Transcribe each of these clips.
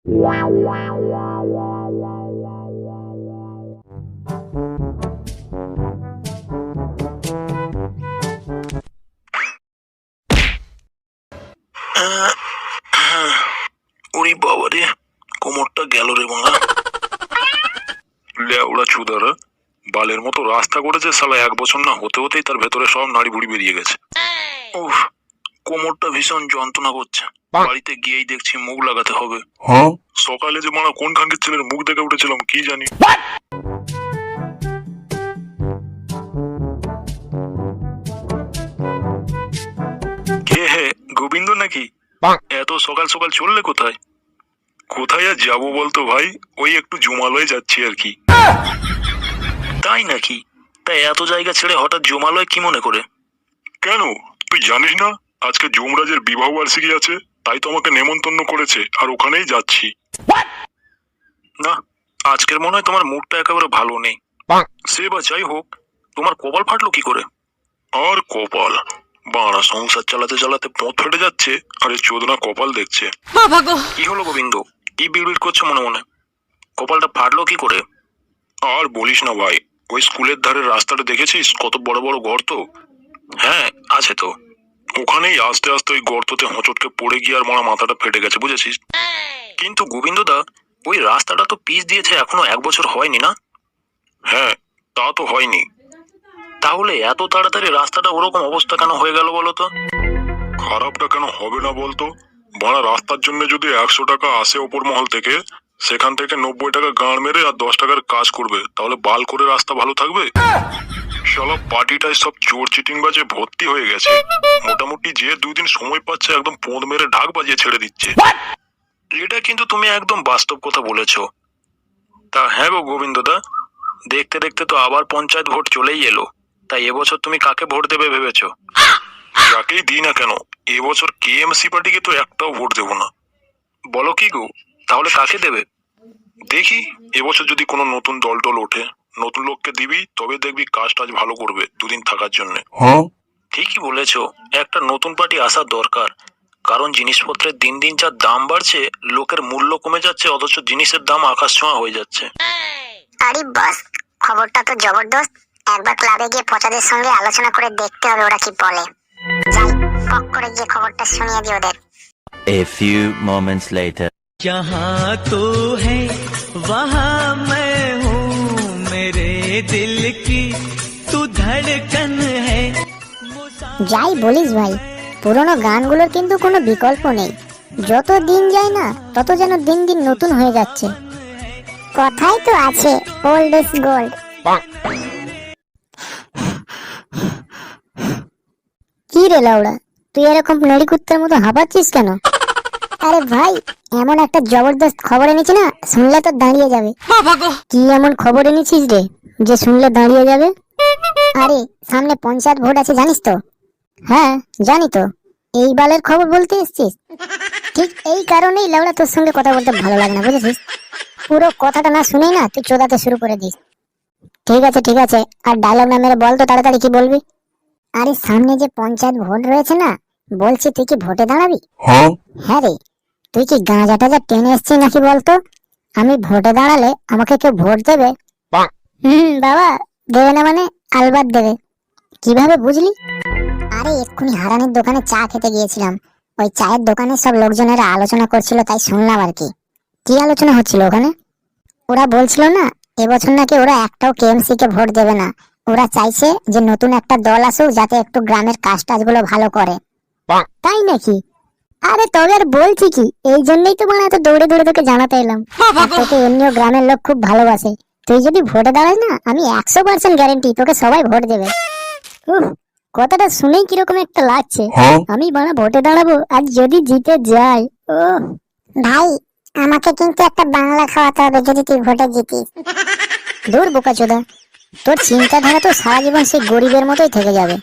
ওরে বাবা রে, কোমরটা গেল রে বাঙা। লেওড়া চুদারা বালের মতো রাস্তা করেছে শালা, 1 বছর না হতে হতেই তার ভেতরে সব নাড়ি ভুড়ি বেরিয়ে গেছে। উফ, কোমরটা ভীষণ যন্ত্রণা করছে। বাড়িতে গিয়েই দেখছি মুখ লাগাতে হবে। সকালে যে মারা কোন খাঙ্গের ছেলের মুখ দেখে উঠেছিলাম কি জানি। কে হে, গোবিন্দ নাকি? এত সকাল সকাল চললে কোথায়? কোথায় আর যাবো বলতো ভাই, ওই একটু জমালয়ে যাচ্ছি আর কি। তাই নাকি? তাই এত জায়গা ছেড়ে হঠাৎ জমালয় কি মনে করে? কেন তুই জানিস না আজকে যমরাজের বিবাহ বার্ষিকী আছে? তাই তো আমাকে নেমন্তন্ন করেছে আর ওখানেই যাচ্ছি। না, আজকের মনে হয় তোমার মুডটা একেবারে ভালো নেই। সে বা যাই হোক, তোমার কপাল ফাটলো কি করে? আর কপাল বাড়া, সংসার চালাতে চালাতে পথ ফেটে যাচ্ছে আর এই চোদনা কপাল দেখছে। কি হলো গোবিন্দ, কি বিড়বিড় করছো মনে মনে? কপালটা ফাটলো কি করে? আর বলিস না ভাই, ওই স্কুলের ধারে রাস্তাটা দেখেছিস কত বড় বড় গর্ত? হ্যাঁ আছে তো, ওখানেই আস্তে আস্তে ওই গর্ততে হোঁচটকে পড়ে গিয়ে আর মারা মাথাটা ফেটে গেছে, বুঝেছিস? কিন্তু গোবিন্দদা, ওই রাস্তাটা তো পিচ দিয়েছে এখনো 1 বছর হয়নি না? হ্যাঁ তা তো হয়নি। তাহলে এত তাড়াতাড়ি রাস্তাটা ওরকম অবস্থা কেন হয়ে গেল বলতো? খারাপটা কেন হবে না বলতো? ভাড়া রাস্তার জন্য যদি 100 টাকা আসে ওপর মহল থেকে, সেখান থেকে 90 টাকা গাঁড় মেরে আর 10 টাকার কাজ করবে, তাহলে বাল করে রাস্তা ভালো থাকবে? শালা পার্টিটাই সব চোর চিটিং বাজে ভর্তি হয়ে গেছে। মোটামুটি যে 2 দিন সময় পাচ্ছে একদম পোঁদ মেরে ঢাক বাজিয়ে ছেড়ে দিচ্ছে। এটা কিন্তু তুমি একদম বাস্তব কথা বলেছো। তা হ্যাঁ গো গোবিন্দদা, দেখতে দেখতে তো আবার পঞ্চায়েত ভোট চলেই এলো। তাই এবছর তুমি কাকে ভোট দেবে ভেবেছো? যাকেই দিই না কেন, এবছর কেএমসি পার্টিকে তো একটাও ভোট দেবো না। বলো কি গো, তাহলে কাকে দেবে? দেখি এবছর যদি কোনো নতুন দল টল ওঠে, নতুন লোককে দিবি, তবে দেখবি কাজ টাজ ভালো করবে 2 দিন থাকার জন্য। ঠিকই বলেছো, একটা নতুন পার্টি আসার দরকার। কারণ জিনিসপত্রের দিন দিন যা দাম বাড়ছে, লোকের মূল্য কমে যাচ্ছে, অথচ জিনিসের দাম আকাশ ছোঁয়া হয়ে যাচ্ছে। আরে বাস, খবরটা তো জবরদস্ত। একবার ক্লাবে গিয়ে পচাদের সঙ্গে আলোচনা করে দেখতে হবে ওরা কি বলে। যাই, পক করে গিয়ে খবরটা শুনিয়ে দিই ওদের। A few moments later. जहाँ तो है वहाँ मैं हूँ, मेरे दिल की तू धड़कन है। যাই বলিস ভাই, পুরোনো গানগুলোর কিন্তু কোনো বিকল্প নেই। যত দিন যায় না তত যেন দিন দিন নতুন হয়ে যাচ্ছে। কথাই তো আছে, ওল্ড ইজ গোল্ড। কি রে লাউড়া, তুই এরকম নেড়ি কুত্তার মতো হাঁপাচ্ছিস কেন? আরে ভাই, এমন একটা জবরদস্ত খবর এনেছি না, শুনলে তো দাঁড়িয়ে যাবে। কি এমন খবর এনেছিস রে যে শুনলে দাঁড়িয়ে যাবে? আরে সামনে পঞ্চায়েত ভোট আছে, জানিস তো? হ্যাঁ জানি তো। এই বালের খবর বলতে এসছিস? ঠিক এই কারণেই লাউড়া তোর সঙ্গে কথা বলতে ভালো লাগে না, বুঝেছিস? পুরো কথাটা না শুনেই না তুই চোদাতে শুরু করে দিস। ঠিক আছে ঠিক আছে, আর ডায়লগ না মেরে বল তো তাড়াতাড়ি কি বলবি। আরে সামনে যে পঞ্চায়েত ভোট রয়েছে না, বলছি তুই কি ভোটে দাঁড়াবি? হ্যাঁ রে, তুই কি গাঁজা টাজা টেনে এসছিস নাকি বলতো? আমি ভোটে দাঁড়ালে আমাকে কেউ ভোট দেবে? বাবা, দেবে না মানে আলবাত দেবে। কিভাবে বুঝলি? আরে এক্ষুনি হারানির দোকানে চা খেতে গিয়েছিলাম, ওই চায়ের দোকানে সব লোকজনেরা আলোচনা করছিল, তাই শুনলাম আর কি। কি আলোচনা হচ্ছিল ওখানে? ওরা বলছিল না, এবছর নাকি ওরা একটাও কেএমসি কে ভোট দেবে না। ওরা চাইছে যে নতুন একটা দল আসুক যাতে একটু গ্রামের কাজ টাজগুলো ভালো করে। তাই নাকি? আরে তবে আর বলছি কি, এই জন্যই তো মানে এত দৌড়ে দৌড়ে তোকে জানাতে এলাম। তোকে এমনিও গ্রামের লোক খুব ভালোবাসে। তুই যদি ভোটে দাঁড়াস না, আমি 100% গ্যারেন্টি তোকে সবাই ভোট দেবে। কথাটা শুনেই কিরকম একটা লাগছে। আমি বাড়া ভোটে দাঁড়াবো আর যদি জিতে যাই। ও ভাই, আমাকে কিন্তু একটা বাংলা খাওয়াতে হবে যদি তুই ভোটে জিতিস। দূর বোকাচোদা, তোর চিন্তাধারা তো সারা জীবন সেই গরিবের মতোই থেকে যাবে।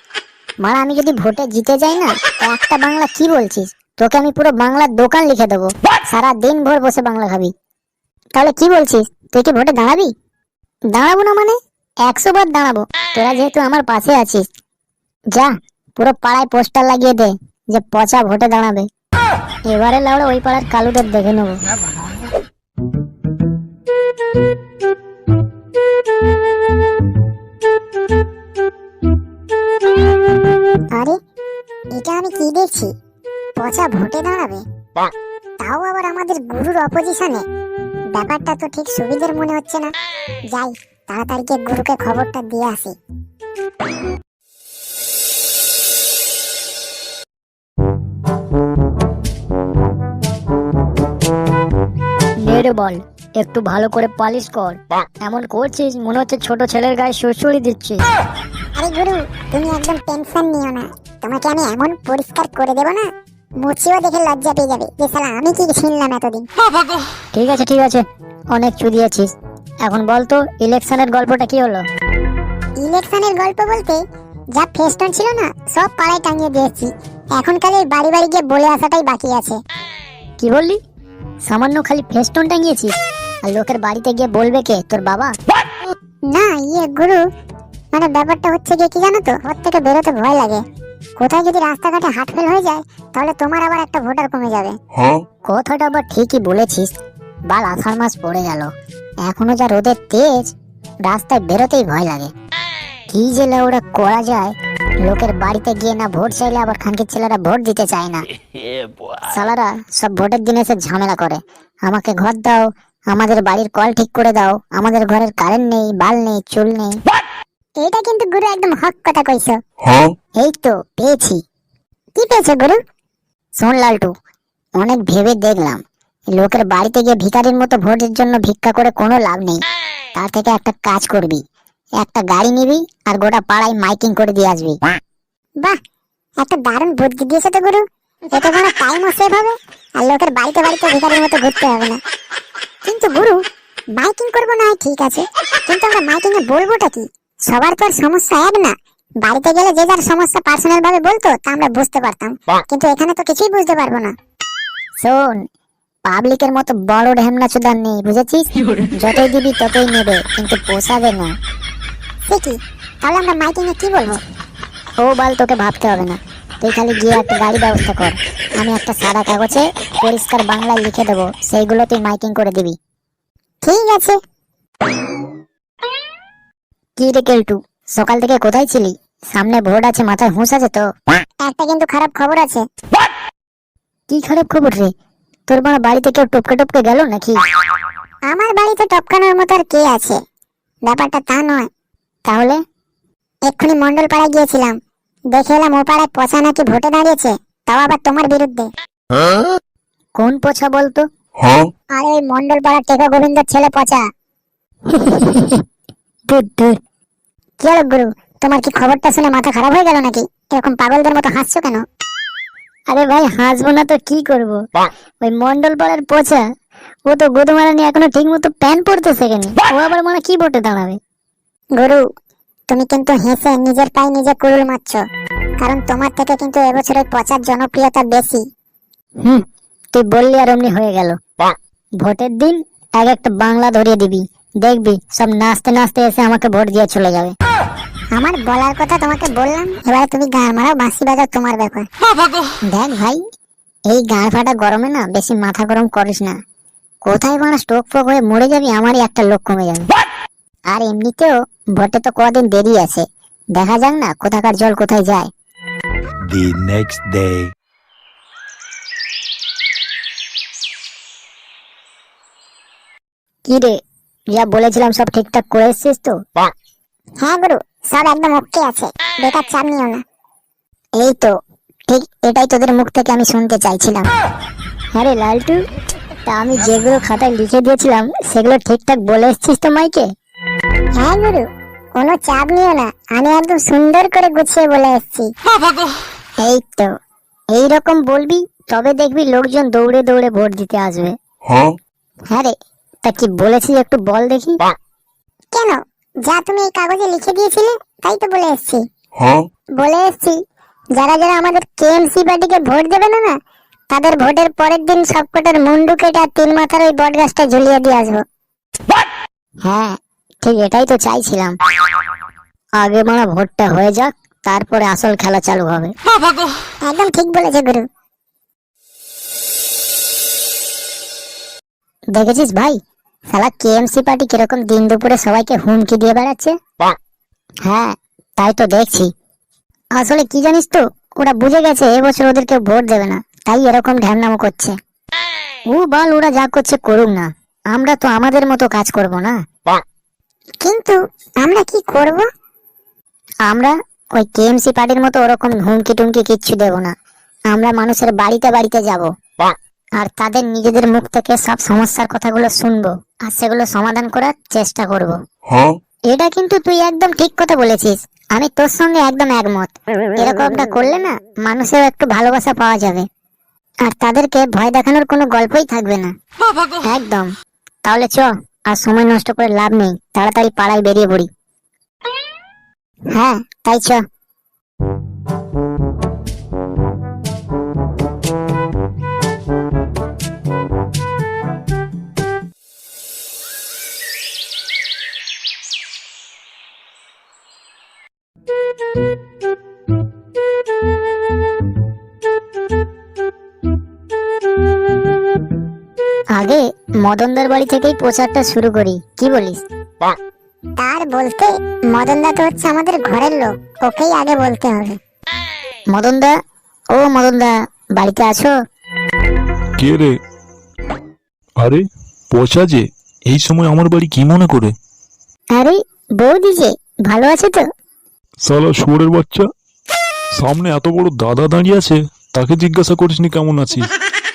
মারা আমি যদি ভোটে জিতে যাই না, একটা বাংলা কি বলছিস, তোকে আমি পুরো বাংলার দোকান লিখে দেবো, সারা দিন ভোর বসে বাংলা খাবি। তাহলে কি বলছিস, তুই কি ভোটে দাঁড়াবি? দাঁড়াবো না মানে 100 বার দাঁড়াবো, তোরা যেহেতু আমার পাশে আছিস। যা পুরো পাড়ায় পোস্টার লাগিয়ে দে যে পচা ভোটে দাঁড়াবে। এবারে লাউড়া ওই পাড়ার কালুদের দেখে নেবো। আরে এটা আমি কি দেখছি, পচা ভোটে দাঁড়াবে, তাও আবার আমাদের গুরুর অপোজিশনে। ব্যাপারটা তো ঠিক সুবিধের মনে হচ্ছে না। যাই তাড়াতাড়ি গিয়ে গুরুকে খবরটা দিয়ে আসি। মেরে বল, একটু ভালো করে পালিশ কর। এমন করছিস মনে হচ্ছে ছোট ছেলের গায়ে সুড়সুড়ি দিচ্ছিস। আরে গুরু, তুমি একদম টেনশন নিও না, তোমাকে আমি এমন পরিষ্কার করে দেব না, মুছিও দেখে লজ্জা পেয়ে যাবে যে শালা আমি কি ছিনলাম এতদিন। ঠিক আছে ঠিক আছে, অনেক চুদিয়েছিস। এখন বল তো ইলেকশনের গল্পটা কি হলো? ইলেকশনের গল্প বলতে যা ফেস্টন ছিল না সব পাড়ায় টাঙিয়ে দিয়েছি, এখন খালি বাড়ি বাড়ি গিয়ে বলে আসাটাই বাকি আছে। কি বললি? সামান্য খালি ফেস্টন টাঙিয়েছিস, আর লোকের বাড়িতে গিয়ে বলবে কে, তোর বাবা? না গুরু, মানে ব্যাপারটা হচ্ছে কি জানো তো, ওর থেকে বেরোতে ভয় লাগে। কোথায় যদি রাস্তাঘাটে হাটফেল হয়ে যায় তাহলে তোমার আবার একটা ভোটার কমে যাবে। কথাটা আবার ঠিকই বলেছিস, বাল আষাঢ় মাস পড়ে গেল, এখনো যা রোদের তেজ, রাস্তায় বেরোতেই ভয় লাগে। কি যে ওরা করা যায়, লোকের বাড়িতে গিয়ে না ভোট চাইলে আবার খানকির ছেলেরা ভোট দিতে চায় না। শালারা সব ভোটের দিনে এসে ঝামেলা করে, আমাকে ঘর দাও, আমাদের বাড়ির কল ঠিক করে দাও, আমাদের ঘরের কারেন্ট নেই, বাল নেই, চুল নেই। এটা কিন্তু গুরু একদম হক কথা কইছো। এই তো পেয়েছি। কি পেয়েছো গুরু? শোন লালটু, অনেক ভেবে দেখলাম, লোকের বাড়িতে গিয়ে ভিখারির মতো ভোটের জন্য ভিক্ষা করে কোনো লাভ নেই। তার থেকে একটা কাজ করবি, একটা গাড়ি নিবি আর গোটা পাড়ায় মাইকিং করে দিয়ে আসবি। বাহ, একটা দারুণ বুদ্ধি দিয়েছে তো গুরু, এতে কোনো টাইমও সেভ হবে আর লোকের বাড়িতে বাড়িতে ভিখারির মতো ঘুরতে হবে না। কিন্তু গুরু, মাইকিং করবো না হয় ঠিক আছে, কিন্তু আমরা মাইকিং এ বলবোটা কি? সবার তো আর সমস্যা এক না, বাড়িতে গেলে যে যার সমস্যা পার্সোনাল ভাবে বলতো তা আমরা বুঝতে পারতাম, কিন্তু এখানে তো কিছুই বুঝতে পারবো না। শোন, পাবলিকের মতো বড় ঢেমনা চুদার নেই, বুঝেছিস? যতই দিবি ততই নেবে, কিন্তু পোষাবে না। সে কি, তাহলে আমরা মাইকিং এ কি বলবো? ও বাল, তোকে ভাবতে হবে না, তুই খালি গিয়ে একটা গাড়ি ব্যবস্থা কর, আমি একটা সাদা কাগজে পরিষ্কার বাংলায় লিখে দেবো, সেইগুলো তুই মাইকিং করে দিবি। ঠিক আছে। কি রে কেলটু, সকাল থেকে কোথায় ছিলি? সামনে ভোট আছে, মাথায় হুঁশ আছে তো? একটা কিন্তু খারাপ খবর আছে। কি খারাপ খবর রে? তোর বাড়িতে কেউ টপকে টপকে গেল নাকি? আমার বাড়িতে টপকানোর মতো আর কে আছে, ব্যাপারটা তা নয়। তাহলে? এক্ষুনি মন্ডল পাড়ায় গিয়েছিলাম, দেখে এলাম ও পাড়ায় পচা নাকি ভোটে দাঁড়িয়েছে, তাও আবার তোমার বিরুদ্ধে। কোন পচা বলতো? আরে ওই মন্ডল পাড়ার টেকা গোবিন্দর ছেলে পচা। কি হলো গুরু, তোমার কি খবরটা শুনে মাথা খারাপ হয়ে গেল নাকি? এরকম পাগলদের মতো হাসছো কেন? আরে ভাই, হাসবো না তো কি করব? ওই মন্ডল পাড়ার পচা, ও তো গোদমারানি এখনো ঠিক মতো প্যান পড়তে শেখেনি, ও আবার মানে কি ভোটে দাঁড়াবে? গুরু, তুমি কিন্তু হেসে নিজের পায়ে নিজে কুড়ুল মারছো, কারণ তোমার থেকে কিন্তু এবছর ওই পচার জনপ্রিয়তা বেশি। তুই বললি আর অমনি হয়ে গেল। ভোটের দিন এক একটা বাংলা ধরিয়ে দিবি, দেখবি সব নাচতে নাচতে এসে আমাকে ভোট দিয়ে চলে যাবে। আমার বলার কথা তোমাকে বললাম, এবারে তুমি গান মারাও, বাঁশি বাজাও, তোমার ব্যাপার। দেখ ভাই, এই গান ফাটা গরমে না বেশি মাথা গরম করিস না, কোথায় মানে স্ট্রোক ফোক হয়ে মরে যাবি, আমারই একটা লোক কমে যাবে। আর এমনিতেও ভোটে তো কদিন দেরি আছে, দেখা যাক না কোথাকার জল কোথায় যায়। The next day. কি রে, যা বলেছিলাম সব ঠিকঠাক করে এসেছিস তো? হ্যাঁ গুরু, সব একদম ওকে আছে, বেকার চাপ নিও না। এই তো ঠিক এটাই তোদের মুখ থেকে আমি শুনতে চাইছিলাম। আরে লালটু, তা আমি যেগুলো খাতায় লিখে দিয়েছিলাম সেগুলো ঠিকঠাক বলে এসেছিস তো মাইকে? হ্যাঁ গুরু, কোনো চাপ নিও না, আমি একদম সুন্দর করে গুছিয়ে বলে এসেছি। এই তো এইরকম বলবি, তবে দেখবি লোকজন দৌড়ে দৌড়ে ভোট দিতে আসবে। হ্যাঁ রে, তা কি বলেছিস একটু বল দেখি। কেন, যা তুমি এই কাগজে লিখে দিয়েছিলে তাই তো বলে এসেছি। বলে এসেছি, যারা যারা আমাদের কেএমসি পার্টিকে ভোট দেবে না, তাদের ভোটের পরের দিন সবকটার মুন্ডু কেটে আর 3 মাথার ওই বট গাছটা ঝুলিয়ে দিয়ে আসবো। হ্যাঁ, ঠিক এটাই তো চাইছিলাম। আগে মারা ভোটটা হয়ে যাক, তারপরে আসল খেলা চালু হবে। একদম ঠিক বলেছে গুরু। দেখেছিস ভাই, শালা কেএমসি পার্টি কিরকম দিন দুপুরে সবাইকে হুমকি দিয়ে বেড়াচ্ছে। হ্যাঁ, তাই তো দেখছি। আসলে কি জানিস তো, ওরা বুঝে গেছে এবছর ওদেরকে ভোট দেবে না, তাই এরকম ঢ্যামনামো করছে। ও বল, ওরা যা করছে করুক না, আমরা তো আমাদের মতো কাজ করব না। কিন্তু আমরা কি করব? আমরা ওই কেএমসি পার্টির মতো ওরকম হুমকি টুমকি কিচ্ছু দেব না। আমরা মানুষের বাড়িতে বাড়িতে যাব, আর তাদের নিজেদের মুখ থেকে সব সমস্যার কথাগুলো শুনবো, আর সেগুলো সমাধান করার চেষ্টা করব। এটা কিন্তু তুই একদম ঠিক কথা বলেছিস, আমি তোর সঙ্গে একদম একমত। এরকমটা করলে না মানুষের একটু ভালোবাসা পাওয়া যাবে, আর তাদেরকে ভয় দেখানোর কোনো গল্পই থাকবে না। একদম। তাহলে চ, আর সময় নষ্ট করে লাভ নেই, তাড়াতাড়ি পাড়ায় বেরিয়ে পড়ি। হ্যাঁ, তাই চ। আগে মদনদার বাড়ি থেকেই প্রচারটা শুরু করি, কি বলিস? তার বলতে মদনদা তো হচ্ছে আমাদের ঘরের লোক, ওকেই আগে বলতে হবে। মদনদা, ও মদনদা, বাড়িতে আছো? কে রে? আরে পচা যে, এই সময় আমার বাড়ি কি মনে করে? আরে বৌদি যে, ভালো আছে তো? শালা শুয়োরের বাচ্চা, সামনে এত বড় দাদা দাঁড়িয়ে আছে, তাকে জিজ্ঞাসা করিসনি কেমন আছিস,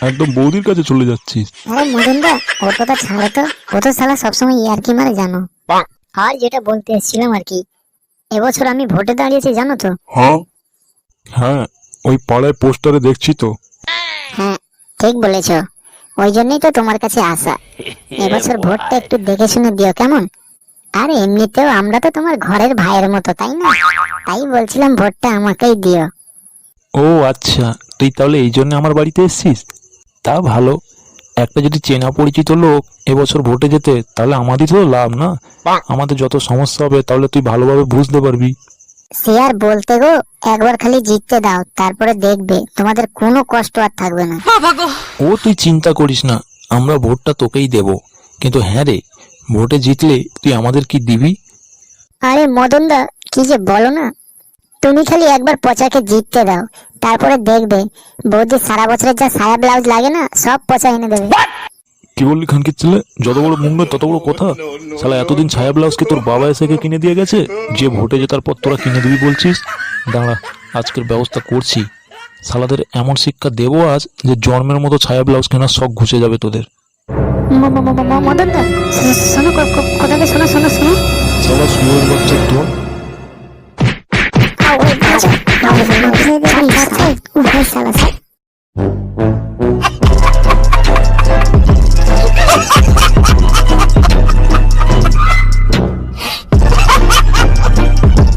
একদম বৌদির কাছে চলে যাচ্ছিস। আরে মদনদা, ওর কথা ছাড়ো তো, ও তো শালা সবসময় ইয়ার্কি মারে জানো। আর যেটা বলতে এসেছিলাম আর কি, এবছর আমি ভোটে দাঁড়িয়েছি জানো তো? হ্যাঁ, ওই পাড়ায় পোস্টারে দেখছি তো। হ্যাঁ, ঠিক বলেছ, ওই জন্যই তো তোমার কাছে আসা। এবছর ভোটটা একটু দেখে শুনে দিও কেমন? আর এমনিতেও আমরা তো তোমার ঘরের ভাইয়ের মতো, তাই না? তাই বলছিলাম ভোটটা আমাকেই দিও। ও আচ্ছা, তুই তাহলে এই জন্য আমার বাড়িতে এসেছিস? তা ভালো, একটা যদি চেনা পরিচিত লোক এবছর ভোটে যেতে, তাহলে আমাদের তো লাভ না। আমাদের যত সমস্যা হবে তাহলে তুই ভালোভাবে বুঝতে পারবি। সে আর বলতে গো, একবার খালি জিততে দাও, তারপরে দেখবে তোমাদের কোনো কষ্ট আর থাকবে না। ও তুই চিন্তা করিস না, আমরা ভোটটা তোকেই দেব। কিন্তু হ্যাঁ রে, ভোটে জিতলে তুই আমাদের কি দিবি? আরে মদনদা, কি যে বলো না, তুমি খালি একবার পচাকে জিততে দাও, তারপরে দেখবে বৌদি সারা বছরের যা সায়া ব্লাউজ লাগে না, সব পচা এনে দেবে। কি বললি খানকির ছেলে? যত বড় মুখ নয় তত বড় কথা। শালা এতদিন ছায়া ব্লাউজ কি তোর বাবা এসে কিনে দিয়ে গেছে, যে ভোটে জেতার পর তোরা কিনে দিবি বলছিস? দাঁড়া, আজকের ব্যবস্থা করছি। শালাদের এমন শিক্ষা দেবো আজ যে জন্মের মতো ছায়া ব্লাউজ কেনার শখ ঘুষে যাবে তোদের। মদনদা, শোনো, কথাকে শোনো শোনো শোনো। শালা শুয়োর বাচ্চা তোর। ভাই, শালা